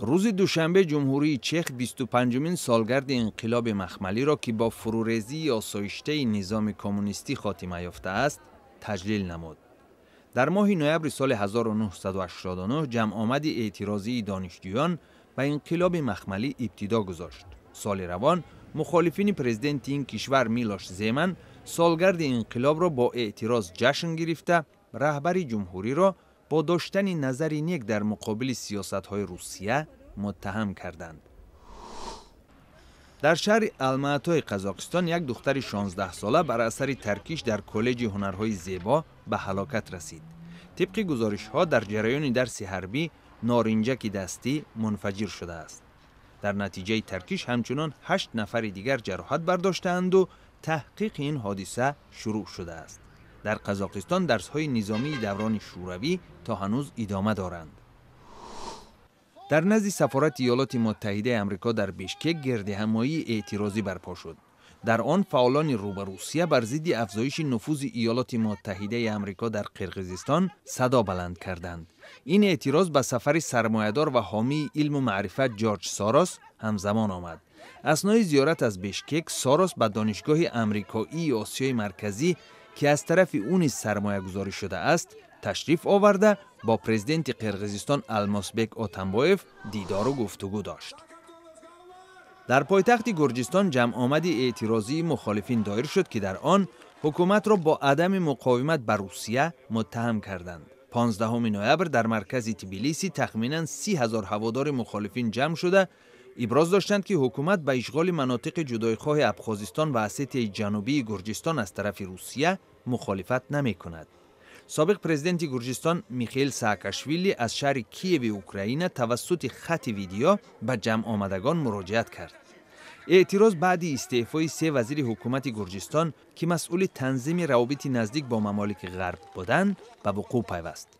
روز دوشنبه جمهوری چک 25مین سالگرد انقلاب مخملی را که با فروریزی آسایشته نظام کمونیستی خاتمه یافته است تجلیل نمود. در ماه نوامبر سال 1989 جمع آمد اعتراضی دانشجویان به انقلاب مخملی ابتدا گذاشت. سال روان مخالفین پرزیدنت این کشور میلوش زمن سالگرد انقلاب را با اعتراض جشن گرفته رهبر جمهوری را با داشتن نظر نیک در مقابل سیاست‌های روسیه متهم کردند. در شهر الماتای قزاقستان یک دختر 16 ساله بر اثر ترکیش در کالج هنرهای زیبا به هلاکت رسید. طبق گزارش‌ها در جریان درس حربی نارنجک دستی منفجر شده است. در نتیجه ترکیش همچنان 8 نفر دیگر جراحت برداشتند و تحقیق این حادثه شروع شده است. در قزاقستان درس‌های نظامی دوران شوروی تا هنوز ادامه دارند. در نزد سفارت ایالات متحده آمریکا در بیشکک گردهمایی اعتراضی برپا شد. در آن فعالان رو به روسیه بر ضد افزایش نفوذ ایالات متحده آمریکا در قرقیزستان صدا بلند کردند. این اعتراض به سفر سرمایه‌دار و حامی علم و معرفت جورج ساروس همزمان آمد. اثنای زیارت از بیشکک، ساروس به دانشگاه آمریکایی آسیای مرکزی که از طرف او نیز سرمایه گذاری شده است تشریف آورده با پرزیدنت قرقیزستان المازبک اتامبایف دیدار و گفتگو داشت. در پایتخت گرجستان جمع آمد اعتراضی مخالفین دایر شد که در آن حکومت را با عدم مقاومت بر روسیه متهم کردند. 15 نوامبر در مرکز تبلیسی تخمیناً 30,000 هوادار مخالفین جمع شده ابراز داشتند که حکومت به اشغال مناطق جدایخواه ابخازستان و اسیتی جنوبی گرجستان از طرف روسیه مخالفت نمی کند. سابق پرزیدنت گرجستان میخائیل سااکاشویلی از شهر کییو اوکراین توسط خط ویدیو به جمع آمدگان مراجعت کرد. اعتراض بعد استعفای 3 وزیر حکومت گرجستان که مسئول تنظیم روابط نزدیک با ممالک غرب بودند به وقوع پیوست.